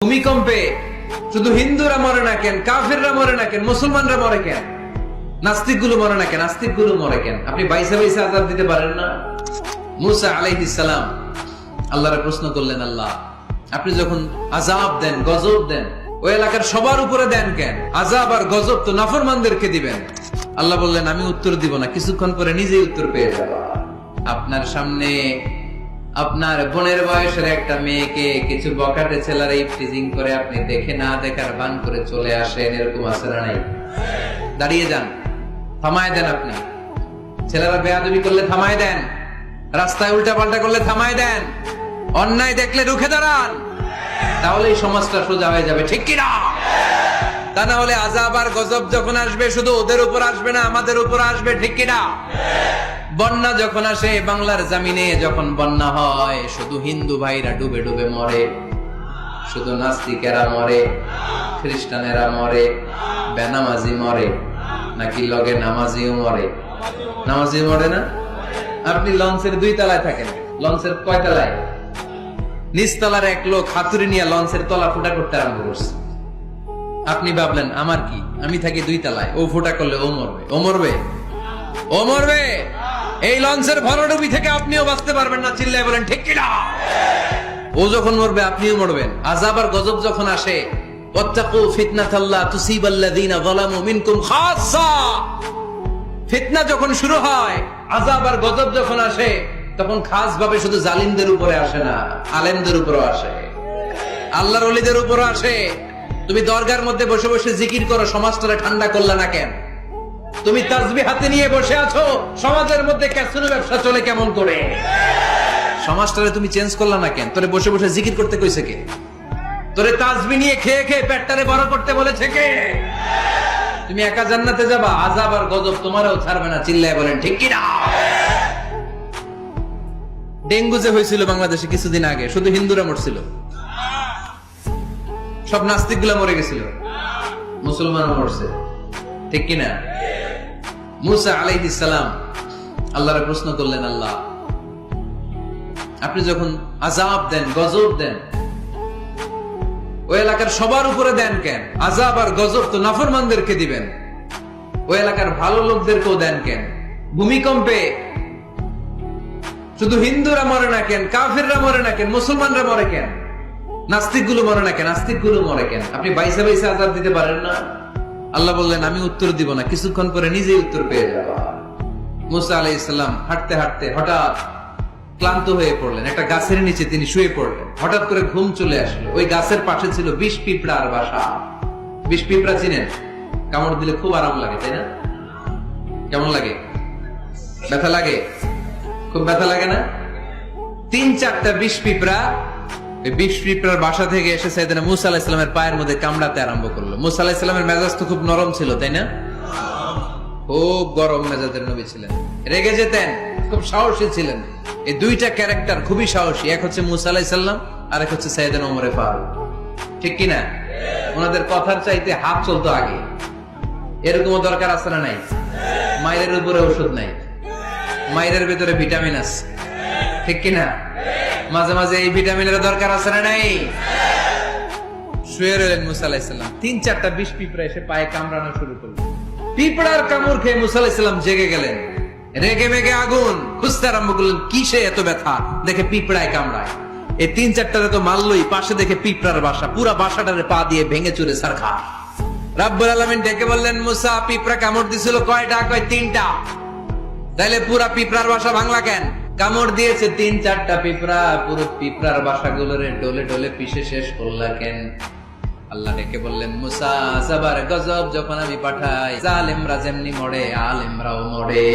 ভূমিকম্পে শুধু হিন্দুরা মরে না কেন, কাফেররা মরে না কেন, মুসলমানরা মরে কেন, নাস্তিক গুলো মরে না কেন, আস্তিক গুলো মরে কেন? আপনি বাইসা বাইসা আযাব দিতে পারেন না? মুসা আলাইহিস সালাম আল্লাহর প্রশ্ন করলেন, আল্লাহ আপনি যখন আযাব দেন, গজব দেন, ওই এলাকার সবার উপরে দেন কেন? আযাব আর গজব তো নাফরমানদেরকে দিবেন। আল্লাহ বললেন, আমি উত্তর দিব না, কিছুক্ষণ পরে নিজেই উত্তর পেয়ে যাব। আপনার সামনে আপনার বোনের বয়সের একটা মেয়েকে কিছু বকাটে ছেলেরা ইফটিজিং করে আপনি দেখে না দেখার ভান করে চলে আসেন, এরকম আছে না নাই? দাঁড়িয়ে যান, থামায় দেন। আপনি ছেলেরা বেয়াদবি করলে থামায় দেন, রাস্তায় উল্টা পাল্টা করলে থামায় দেন, অন্যায় দেখলে রুখে দাঁড়ান, তাহলে এই সমাজটা সোজা হয়ে যাবে, ঠিক কিনা? তা না হলে আযাব আর গজব যখন আসবে শুধু ওদের উপর আসবে না, আমাদের উপর আসবে, ঠিক কিনা? বন্যা যখন আসে বাংলার জমিনে, যখন বন্যা হয় শুধু হিন্দু ভাইরা ডুবে ডুবে মরে, শুধু নাস্তিকেরা মরে, খ্রিস্টানেরা মরে, বেনামাজি মরে, নাকি লগে নামাজিও মরে? নামাজি মরে না? আপনি লঞ্চের 2 তলায় থাকেন, লঞ্চের কয় তলায়? নিচতলার এক লোক হাতুড়ি নিয়ে লঞ্চের তলা ফুটা করতে আরম্ভ করছে। আপনি ভাবলেন আমার কি, আমি থাকি 2 তলায়, ও ফুটা করলে ও মরবে, ও মরবে, ও মরবে। এই লঞ্চের ভরাডুবি থেকে আপনিও বাঁচতে পারবেন না, চিল্লায় বলেন ঠিক কিনা? ও যখন মরবে আপনিও মরবেন। আযাব আর গজব যখন আসে, ওয়াত্তাকু ফিতনাতাল্লা তুসিবাল্লাযিনা যালামু মিনকুম খাসসা, ফিতনা যখন শুরু হয়, আযাব আর গজব যখন আসে, তখন খাস ভাবে শুধু জালিমদের উপরে আসে না, আলেমদের উপরও আসে, আল্লাহর ওলিদের উপরও আসে। তুমি দরগার মধ্যে বসে বসে জিকির করো, সমাজটারে ঠান্ডা করলা না কেন? তুমি তাসবিহ হাতে নিয়ে বসে আছো, সমাজের মধ্যে ক্যাসিনো ব্যবসা চলে কেমন করে? সমাজটারে তুমি চেঞ্জ করলা না কেন? তোরে বসে বসে জিকির করতে কইছে কে? তোরে তাসবিহ নিয়ে খেয়ে খেয়ে পেটটারে বড় করতে বলেছে কে? তুমি একা জান্নাতে যাবা, আযাব আর গজব তোমারও ছাড়বে না, চিল্লায় বলেন ঠিক কি না? ডেঙ্গু যে হয়েছিল বাংলাদেশে কিছুদিন আগে, শুধু হিন্দুরা মরছিল, সব নাস্তিক গুলা মরে গেছিল, মুসলমানও মরছে, ঠিক কিনা? মুসা আলাইহিস সালাম আল্লাহর প্রশ্ন করলেন, আল্লাহ আপনি যখন আযাব দেন, গজব দেন, ওই এলাকার সবার উপরে দেন কেন? আযাব আর গজব তো নাফরমানদেরকে দিবেন, ওই এলাকার ভালো লোকদেরকেও দেন কেন? ভূমিকম্পে শুধু হিন্দুরা মরে না কেন, কাফেররা মরে না কেন, মুসলমানরা মরে কেন, নাস্তিক গুলো মরে না কেন, আস্তিক গুলো মরে কেন? আপনি বাইসা বাইসা আযাব দিতে পারেন না? আল্লাহ বললেন, আমি উত্তর দিব না, কিছুক্ষণ পরে নিজেই উত্তর পেয়ে যাব। মুসা আলাইহিস সালাম হাঁটতে হাঁটতে হঠাৎ ক্লান্ত হয়ে পড়লেন, একটা গাছের নিচে তিনি শুয়ে পড়লেন। হঠাৎ করে ঘুম চলে আসলো। ওই গাছের পাশে ছিল বিষ পিঁপড়ার বাসা। বিষ পিঁপড়া চিনেন? কামড় দিলে খুব আরাম লাগে, তাই না? কেমন লাগে? ব্যথা লাগে? খুব ব্যথা লাগে না? 3-4টা বিষ পিঁপড়া বিষ পিঁপড়ার বাসা থেকে এসে সাইয়েদনা মুসা আলাইহিস সালামের পায়ের মধ্যে কামড়াতে আরম্ভ করলো। মুসা আলাইহিস সালামের মেজাজ তো খুব নরম ছিল, তাই না? খুব গরম মেজাজের নবী ছিলেন, রেগে যেতেন, খুব সাহসী ছিলেন। এই 2টা ক্যারেক্টার খুবই সাহসী, এক হচ্ছে মুসা আলাইহিস সালাম, আর এক হচ্ছে সাইয়েদনা ওমর ফারুক, ঠিক কিনা? ওনাদের কথার চাইতে হাত চলতো আগে। এরকমও দরকার আছে না নাই? মায়ের উপরে ওষুধ নাই, মায়ের ভিতরে ভিটামিন আছে, ঠিক কিনা? মাঝে মাঝে এই ভিটামিনের দরকার আছে না নাই? শুয়ে রইলেন মুসা আলাইহিস সালাম, 3-4টা বিষ পিঁপড়া এসে পায়ে কামড়ানো শুরু করলো। পিঁপড়ার কামড় খেয়ে মুসা আলাইহিস সালাম জেগে গেলেন, রেগে মেগে আগুন, খুঁজতে আরম্ভ করলেন কিসে এত ব্যথা, দেখে পিঁপড়ায় কামড়ায়। এই 3-4টারে তো মারলই, পাশে দেখে পিঁপড়ার বাসা, পুরা বাসাটারে পা দিয়ে ভেঙে চুরে সারখা। রাব্বুল আলামিন ডেকে বললেন, মুসা পিঁপড়া কামড় দিছিল কয়টা? কয় 3টা। তাইলে পুরা পিঁপড়ার বাসা ভাঙলা কেন? কামড় দিয়েছে 3-4টা পিঁপড়া, পুরো পিঁপড়ার বাসাগুলোরে ডলে ডলে পিষে শেষ করলা কেন? আল্লাহ ডেকে বললেন, মুসা আযাব গজব যখন আমি পাঠাই, জালেমরা যেমনি মরে, আলেমরাও মরে।